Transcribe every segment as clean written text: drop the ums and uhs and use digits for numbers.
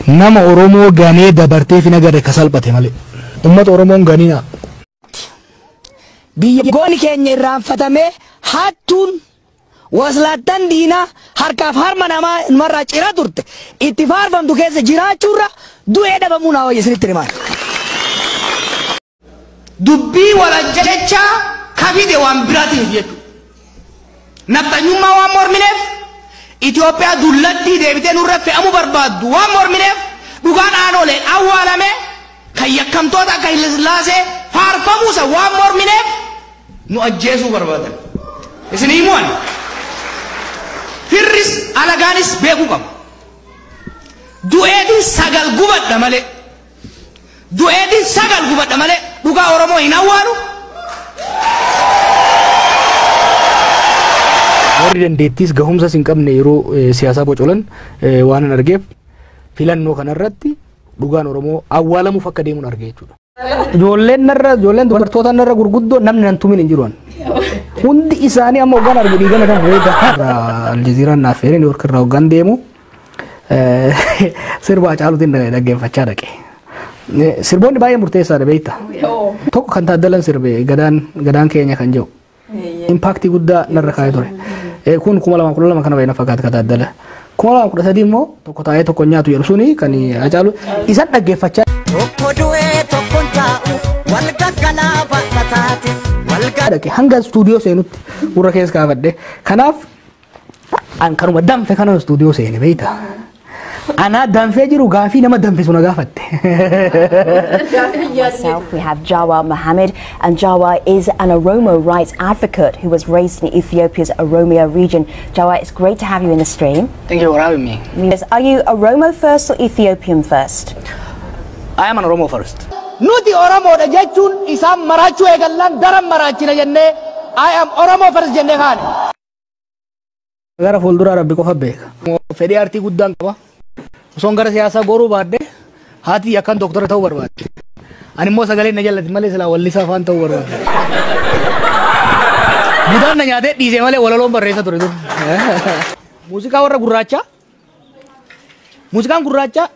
nama Oromoo ganee dabartee fi nagade kasalphate malee ummata Oromoon ganina biyya gooni keenya irraanfatame hattuun waslaattan diina harkaaf harma namaa marraa cira turte itti faarfamtu keessa jiraachuurra du'ee dhabamuu naa wayya isinitti himaa dubbii walajjecha kabide waan biraatiin jechuudha. Nafxanyummaa waan mormineef Itoophiyaa dullatti deebitee nurra fe'amuu barbaaddu waan mormineef dhugaan aanolee awwaalame kan yakkamtoota akka Hayilasillaasee faarfamuusa waan mormineef nu ajjeesuu barbaadan. Isin himuun firris alagaanis beekuu qabu. Du'eetiin sagal gubadha malee. Du'eetiin sagal gubadha malee dhugaa Oromoo hin awwaalu. warri dandeettis gahumsa sin qabne yeroo siyaasaa bocolan waan an argeef filannoo kanarratti dhugaan Oromoo awwaalamuuf akka deemuun arge jechuudha. Ijoolleen dubartoota narra gurguddoo namni nan tumin hin jiruan. Hundi isaanii amma hoggaan arge dhiigana kan reeta. Aljazeeraan naaf feereen Niiwoork irraa hoggaan deemu sirba Hacaaluutiin dhaggeeffachaa dhaqe. Sirboonni baay'ee murteessaadha beekta. Tokko kan Taaddalan sirbe gadaan keenya kan jedhu. Impaaktii guddaa narra kaa'ee ture. Kun 2012 kana baay'ina fakkaata ka Taaddala. 2013 immoo tokko taa'ee tokko nyaatu jedhu suni kan Hacaaluu isan dhaggeeffachaa. Tokko du'ee tokko taa'u wal gaggalaa baataate wal gaadhaqe hanga stuudiyoo seenutti gurra keessa kaafadhe. Kanaaf an kanuma danfe kana stuudiyoo seene beekta. Ana danfe jiru gaafii nama danfisu na gaafatte. We have Jawar Mohammed, and Jawar is an Oromo rights advocate who was raised in Ethiopia's Oromia region. Jawar, it's great to have you in the stream. Thank you for having me. Are you Oromo first or Ethiopian first? I am an Oromo first. Nuti Oromo da jechuun isaan maraachuu eegallan daran maraachina jennee I am Oromo first jennee kaane. Gara fuulduraa Rabbi qofa beeka. Fedhii aartii guddaan qaba. Osoo gara siyaasaa goruu baadde haati akkan doktora ta'uu barbaadde. Ani immoo sagalee na jallati malee silaa wallisaa afaan ta'uu barbaadde. Mutaan na nyaatee dhiisee malee walaloon barreessa ture dur. Muuziqaa warra gurraachaa. Muuziqaan gurraachaa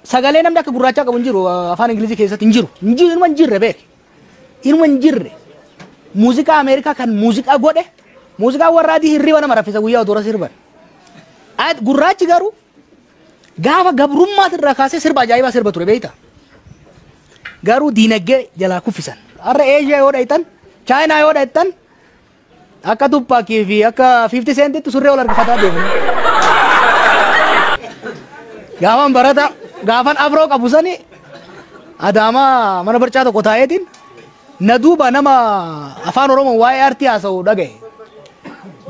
sagalee namni akka gurraachaa qabu hin jiru afaan Ingilizii keessatti hin jiru. Ilma hin jirre beek. Ilma hin jirre. Muuziqaa Ameerikaa kan muuziqaa godhe muuziqaa warra adii hirriba nama raffisa guyyaa otoora sirban. Gurraachi garuu gaafa gabrummaa irraa kaasee sirba ajaa'ibaa sirba ture beekta. Garuu diinagdee jalaa kuffisan. Har'a Eeshiyaa yoo dhaytan, Chaayinaa yoo dhaytan akka Tuppaakii fi akka 50 Centitti surree ol harkifataa deemu. Gaafan barata gaafan abroo qabu sani Adaamaa mana barcaa tokko taa'eetiin na duuba nama afaan Oromoo waa'ee aartii haasa'u dhagaye.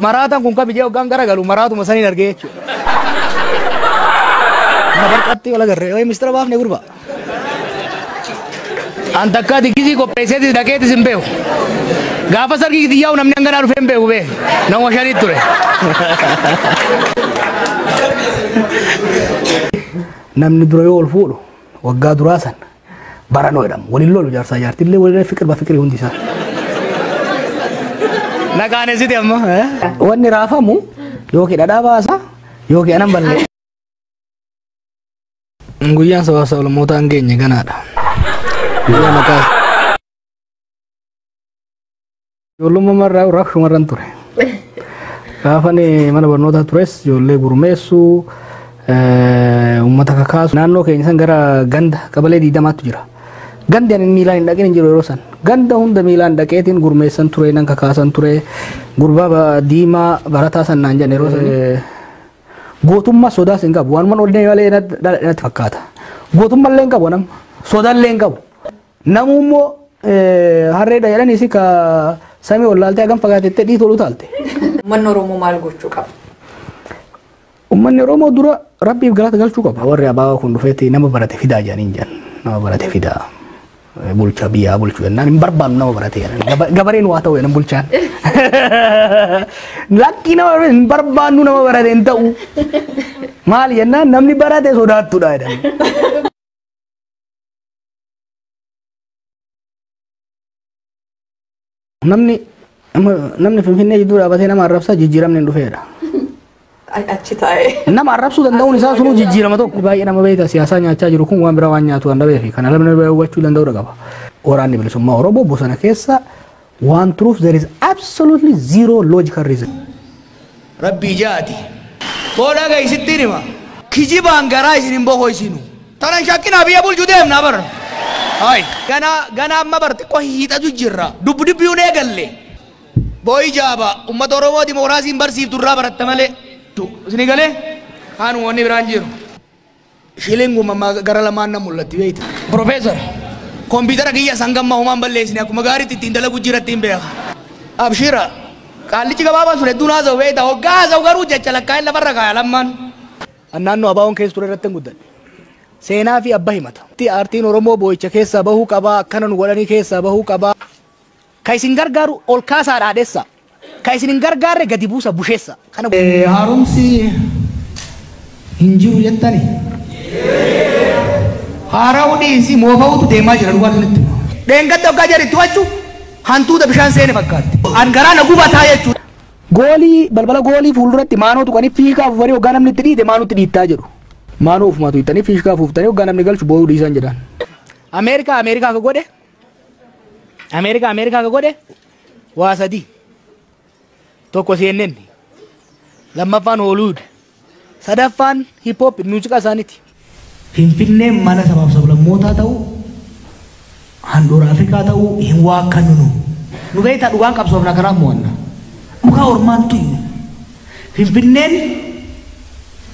Maraataan kun kabijee hoggaan garagalu maraatuma saniin argee jechuudha. Nabarqatti wala garree wayi mistira baafne gurba. Anta akka digisii qopheesseetis dhaqeetis hin beeku. Gaafa sargii gidiyyaa'u namni hanganaa dhufee hin beeku bee. Nama shaniit ture. Namni dura yoo ol fuudhu waggaa duraa san baranoo jedhama. Waliin lolu jaarsaa jaartillee waliin fikir hundi isaa. Naqaanesiti amma. Wanni raafamu yookiin dhadhaa baasa yookiin anan ballee. Guyyaan sabaa sablammootaa hin geenye ganaadha. Guyyaa maqaa. Ijoollummaa marraa raaf shumarran ture. Gaafan mana barnootaa tures ijoollee gurmeessuu uummata kakaasu. Naannoo keenya san gara ganda qabalee 20tu jira. Gandi ani miilaan hin dhaqin hin jiru yeroo san. Ganda hunda miilaan dhaqeetiin gurmeessan ture nan kakaasan ture. Gurbaa diimaa barataa san naan jedhan yeroo san. Gootummaa sodaas hin qabu. Waanuma ol deemaa natti fakkaata. Gootummaa illee hin qabu nama. Sodaa illee hin qabu. Namummoo harreedha jedhanii si ka samii ol laaltee hagam fagaatettee dhiitoo utaalte. Uummanni Oromoo maal gochuu qaba? Uummanni Oromoo dura Rabbiif galata galchuu qaba. Warri abaabaa kun dhufeetti nama barate fidaa jedhanii jedhan. Nama barate fidaa. Bulchaa biyyaa bulchuu jennaan hin barbaannu nama barate jedhan. Gabareen waa ta'u jedhan bulchaan. Lakkii nama hin barbaannu nama barate hin ta'u. Maal jennaan namni barate sodaattudha jedhan. Namni Finfinnee jidduu dhaabatee nama arrabsaa jijjiiramne hin dhufeedha. achi taa'ee. Nama arrabsuu danda'uun isaa sunuu jijjiirama tokko. Baay'ee nama beekta siyaasaa nyaachaa jiru kun waan biraa waan nyaatu waan dhabeefi kana lamni hubachuu danda'uu qaba. Waraanni bilisummaa Oromoo bosona keessa one truth there is absolutely zero logical reason. Rabbi jaati. Booda gaisitti nima. Kijibaan garaa isin hin bohoo isinu. Tanan shakkina biyya bulchuu deemna bara. Hai. Gana amma barti ko hiixatu jirra. Dubbi unee galle. Booyi jaaba uummata Oromoo dimookiraasiin barsiiftu irraa baratta malee. Isini galee kaan wanni biraan jiru. Shilinguma gara lamaan na mul'atti beeyta. Profeesar. Kompiitara kiyya sangamma humaan balleessine akkuma gaariitti ittiin dalagu jiratti hin beeka. Abshira. Qaallichi gabaabaan sun hedduun haasa'u beeyta. Hoggaa haasa'u garuu jecha lakkaa'in lafarra kaaya lammaan. Naannoo abaawoon keessa ture irratti hin guddanne. Seenaa fi abba himata. Aartiin Oromoo boo'icha keessaa bahuu qabaa akkana nu godhanii keessaa bahuu qabaa. Ka isin gargaaru ol kaasaa dhaadheessa. Ka isin hin gargaarre gadi buusa busheessa. Haaromsi hin jiru jettani. Haaraa'uu dhiisi moofa'uutu deemaa jira dhugaa kanatti. Dheengadda hoggaa jaritti wachu hantuuta bishaan seene fakkaatti. An garaa na gubataa jechuudha. Goolii balbala goolii fuulduratti maanoo tuqanii fiikaa fuufanii hoggaa namni itti dhiite maanuutti dhiittaa jedhu. Maanoo ofumaatu hiittanii fiikaa fuuftanii hoggaa namni galchu boo'uu dhiisan jedhan. Ameerikaa ka godhe. Ameerikaa ka godhe waa sadii. Tokko CNN. Lammaffaan Hollywood. Sadaffaan hip hop muuziqaa isaaniiti. Finfinneen mana sabaaf sablammootaa ta'uu handhuura Afrikaa ta'uu hin waakkannu nu. Nu beektaa dhugaan qabsoofna kanaaf mo'anna. Dhugaa ormaan tuyyu. Finfinneen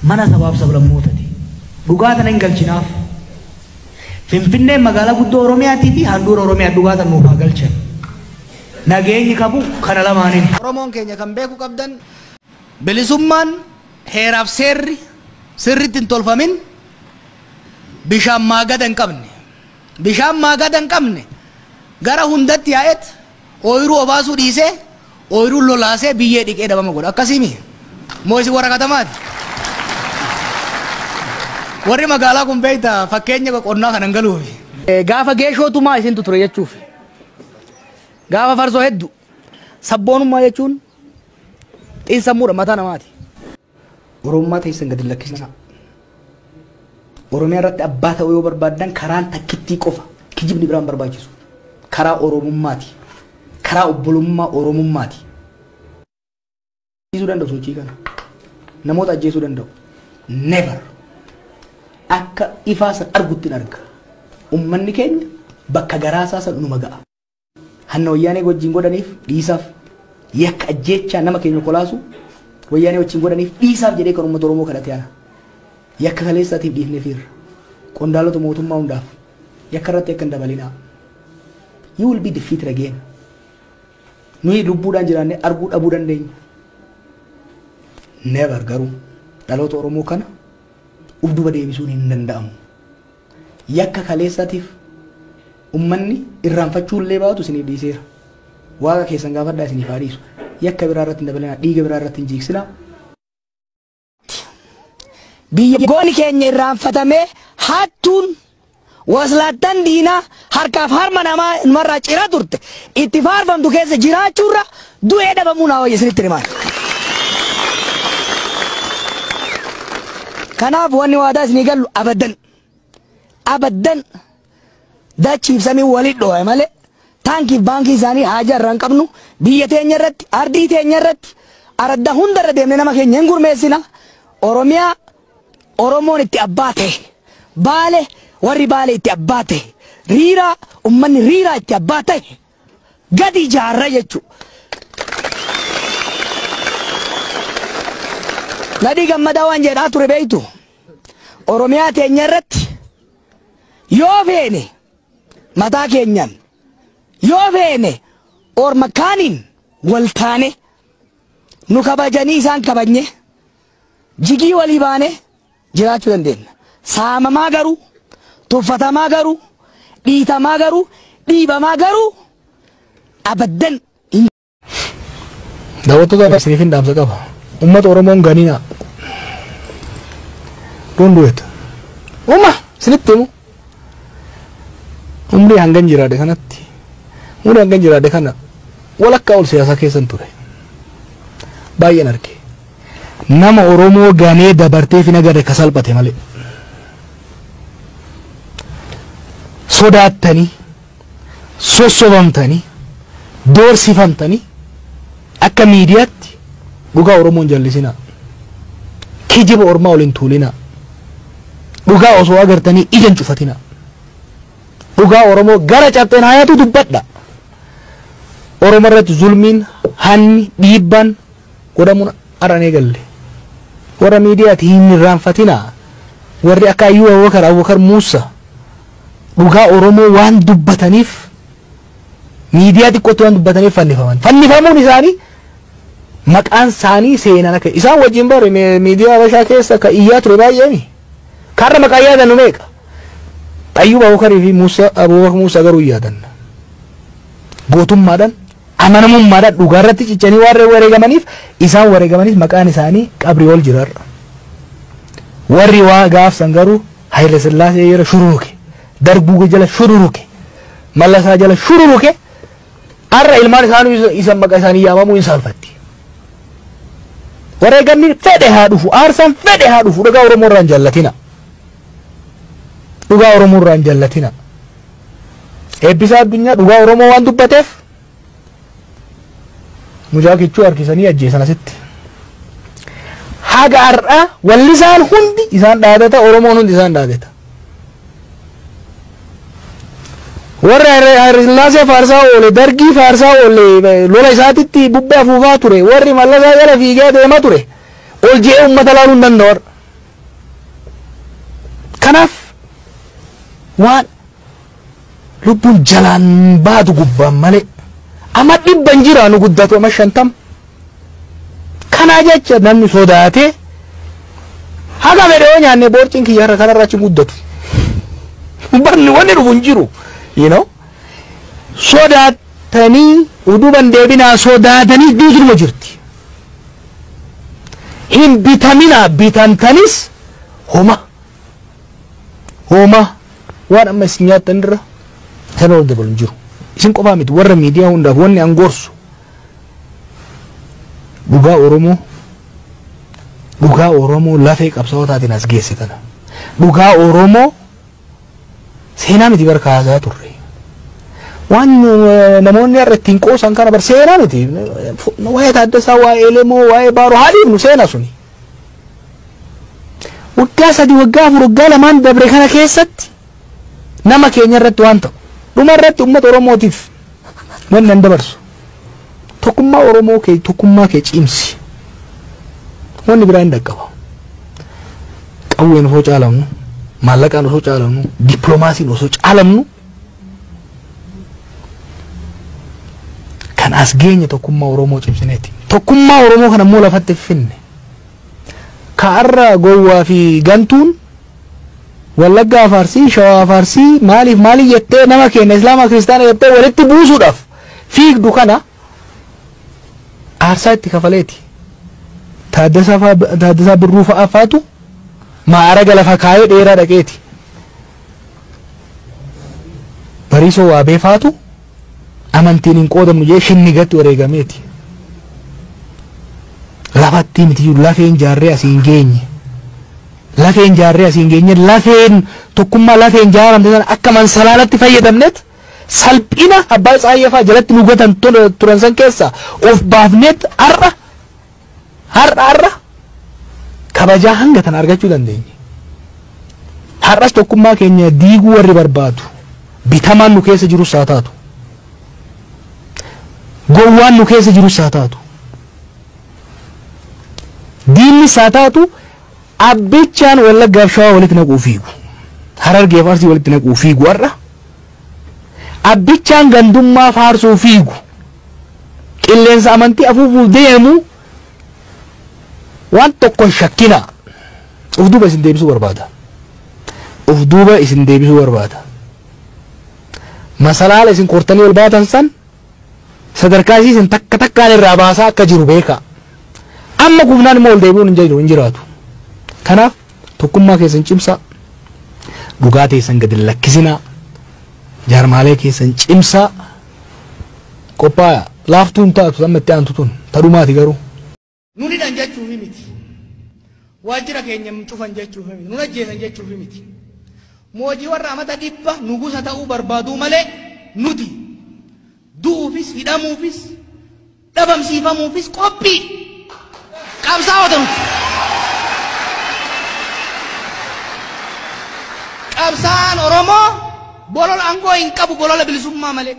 mana sabaaf sablammootaati. Dhugaa tana hin galchinaaf. Finfinneen magaalaa guddoo Oromiyaatii fi handhuura Oromiyaa dhugaa tana nuuf haa galchan. Nageenyi qabu kana lamaaniin. Oromoon keenya kan beeku qabdan bilisummaan heeraaf seerri sirriitti hin tolfamin bishaan maagada hin qabne. Bishaan maagada hin qabne gara hundatti yaa'et ooyiruu obaasuu dhiisee ooyiruu lolaasee biyyee dhiqee dhabama godha. Akkasimi moo isin warra katamaati. Warri magaalaa kun beektaa fakkeenya qonnaa kan hangaluufi. Gaafa geeshootumaa isintu ture jechuuf. Gaafa farsoo hedduu sabboonummaa jechuun xiinsammuudha mataa namaati. Oromummaa teessan gadi lakkisna. Oromiyaa irratti abbaa ta'uu yoo barbaadan karaan takkittii qofa kijibni biraan barbaachisu. Karaa Oromummaati. Karaa obbolummaa Oromummaati. Ajjeesuu danda'u sochii kana. Namoota ajjeesuu danda'u. Never. Akka ifaa san argutti hin arga. Uummanni keenya bakka garaasaa san numa ga'a. Hanna wayyaanee wajjin godhaniif dhiisaaf yakka ajjeechaa nama keenya kolaasu wayyaanee wajjin godhaniif dhiisaaf jedhee kan uummata Oromoo kadhate ana. Yakka kaleessaatiif dhiifneefirra. Qondaalota mootummaa hundaaf yakka irratti akka hin dabalinaa. You will be defeated again. Nuyi lubbuudhaan jiraannee arguu dhabuu dandeenya. Never garuu dhaloota Oromoo kana uf duba deebisuun hin danda'amu. Yakka kaleessaatiif ummanni irraanfachuullee baatu isiniif dhiiseera. Waaqa keessan gaafadhaa isiniif haa dhiisu. Yakka biraa irratti hin dabalinaa, dhiiga biraa irratti hin jiiksinaa. Biyya gooni keenya irraanfatamee hattuun waslaattan diinaa harkaaf harma namarraa cira turte itti faarfamtu keessa jiraachuurra du'ee dhabamuu naa wayya isinitti himaan. Kanaaf wanni waadaa isinii gallu abaddan dachiif samii walit dho'e malee taankiif baankii isaanii haajaa irraa hin qabnu biyya teenya irratti ardii teenya irratti aradda hunda irra deemne nama keenya hin gurmeessina. Oromiyaa Oromoon itti abbaa ta'e Baale warri Baale itti abbaa ta'e Riiraa ummanni Riiraa itti abbaa ta'e gadi jaarra jechuudha. Nadii gammadaa waan jedhaa ture beektu Oromiyaa teenya irratti yoo feene mataa keenyan yoo feene orma kaaniin wal taane nu kabajanii isaan kabajne jigii walii baane jiraachuu dandeenya. Saamamaa garuu tuffatamaa garuu dhiitamaa garuu dhiibamaa garuu abaddan. Daawwattoota isiniif hin dhaamsa qaba. Uummata Oromoon ganiina. Don't do it. Isinitti himu. Umrii hangan jiraade kanatti. Umrii hangan jiraade kana walakkaa ol siyaasa keessan ture. Baay'een arge. nama Oromoo ganee dabartee fi nagare kasalphate malee. Sodaattanii, sossobamtanii, doorsifamtanii akka miidiyaatti dhugaa Oromoon jallisinaa. Kijiba Ormaa waliin tuulinaa. Dhugaa osoo agartanii ijaan cufatinaa. Dhugaa Oromoo gara cabxeen hayatu dubbadha. Oromoo irratti zulmiin, hanni, dhiibbaan godhamuun aranee galle. Warra miidiyaatti hin irraanfatinaa. Warri akka Ayyuu Abubakar Muusaa dhugaa Oromoo waan dubbataniif miidiyaa xiqqootti waan dubbataniif fannifaman. Fannifamuun isaanii maqaan isaanii seenan akka isaan wajjin bare miidiyaa Habashaa keessa ka iyyaa ture baay'eemi. Karra maqaa yaadannu meeqa? Ayyuu Abubakar fi Abubakar Muusaa garuu yaadan. Gootummaadhaan amanamummaadhaan dhugaa irratti cichanii warra wareegamaniif isaan wareegamaniif maqaan isaanii qabrii ol jirarra. Warri waa gaafsan garuu Haile Sillaasee yeroo shururuke. Darbuu jala shururuke Mallasaa jala shururuke har'a ilmaan isaanii isan maqaa isaanii yaamamuu hin saalfatti. Wareegamni fedhe haa dhufu aarsaan fedhe haa dhufu dhugaa Oromoo irraan jallatina. Dhugaa Oromoo irraan jallatina. Eebbisaa addunyaa dhugaa Oromoo waan dubbateef mujaa kichuu harkisanii ajjeesan asitti. Haga har'a wallisaan hundi isaan dhaadata Oromoon hundi isaan dhaadata. Warra Haile Sillaasee faarsaa oole dargii faarsaa oole lola isaatitti bubbee afuufaa ture warri Mallasaa jala fiigee deemaa ture ol je'ee uummata laaluu hin danda'u. Kanaaf waan lubbuun jalaan baatu gubbaan malee amma dhibban jira nu guddatu amma 50. Kanaa jecha namni sodaatee haga fedhee nyaanne boorciin kiyyarra kanarra achi guddatu. Barni wanni dhufu hin jiru. You know, sodaatanii uduban deebinaa sodaatanii diiguma jirti. Hin bitamina bitamtanis homa waan amma isin nyaattan irra kan ol dabalu hin jiru. Isin qofaa miti warra miidiyaa hundaaf wanni angorsu dhugaa Oromoo lafee qabsaa'otaatiin as geessitan. Dhugaa Oromoo seenaa miti barkaasaa turre. Waan namoonni irra ittiin qoosan kana bar seenaa miti. Waa'ee Taaddasaa, waa'ee Lemoo, waa'ee Baaroo haaliif nu seenaa suni. Waggaa 3, waggaa 4, waggaa 2 dabre kana keessatti nama keenya irratti waan ta'u. Dhuma irratti uummata Oromootiif wanni nan dabarsu. Tokkummaa Oromoo kee tokkummaa kee cimsi. Wanni biraa hin dhaqqaba. Qawween osoo caalamnu. Maallaqaan osoo caalamnu, dippiloomaasiin osoo caalamnu kan as geenye tokkummaa Oromoo cimsineeti. Tokkummaa Oromoo kana immoo lafatti finne. Kaarra gowwaa fi gantuun Wallaggaa Faarsii, Shawaa Faarsii maaliif jettee nama keenya Islaamaa Kiristaanaa jettee walitti buusuudhaaf fiigdu kana aarsaa itti kafaleeti. Taaddasaa Birruu fa'aa faatu maaraga lafa kaayee dheeraa dhaqeeti. Bariisoo waa beefaatu amantiin hin qoodamnu jee shinnigatti wareegameeti. Lafatti miti lafeen jaarree asiin geenye. Lafeen tokkummaa lafeen jaaramte sana akka mansalaalatti fayyadamneet salphina abbaa Tsaayyafaa jalatti nu gatan turan san keessa of baafneet har'a kabajaa hanga tan argachuu dandeenye. Har'as tokkummaa keenya diiguu warri barbaadu bitamaan nu keessa jiru saa taatu. Gowwaan nu keessa jiru saa taatu. Diinni saa taatu abbichaan Wallaggaa fi Shawaa walitti naquu fiigu. Harargee fi Arsii walitti naquu fiigu har'a. Abbichaan gandummaa faarsuu fiigu. Qilleensa amantii afuufuuf deemu waan tokko shakkina. Uf duuba isin deebisuu barbaada. Masalaala isin kortanii ol baatan san sadarkaa isin takka takkaan irraa baasaa akka jiru beeka. Amma gufnaan immoo ol deebi'uun hin jiraatu. Kanaaf tokkummaa keessan cimsaa. Dhugaa teessan gadi lakkisinaa. Jaarmaalee keessan cimsaa. Qophaa'aa laaftuun taatu amma itti aantu tun tadhumaati garuu. Nuni dhan jechuun miti. waajjira keenya cufan jechuuf miti nun ajjeesan jechuuf miti moojii warra amata dhibba nugusa ta'uu barbaaduu malee nuti du'uufis hidhamuufis dhabamsiifamuufis qophii qabsaa'ota nuti qabsaan Oromoo bolola aangoo hin qabu bolola bilisummaa malee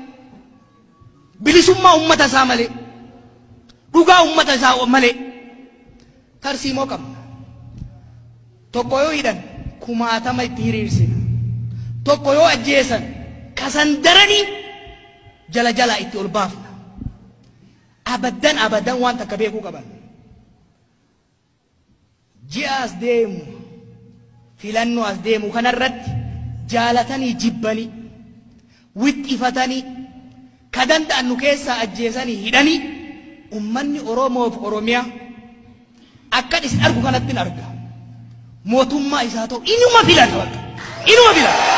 bilisummaa ummata isaa malee dhugaa ummata isaa malee tarsiimoo qabna tokko yoo hidhan kumaatama itti hiriirsina tokko yoo ajjeesan kasan daranii jala jala itti ol baafna abadan waan takka beekuu qaban ji'a as deemu filannoo as deemu kanarratti jaalatanii jibbanii wixxifatanii ka danda'an nu keessaa ajjeesanii hidhanii ummanni Oromoo fi Oromiyaa akkan isin argu kanatti arga mootummaa isaa ta'u inuma filata inuma filata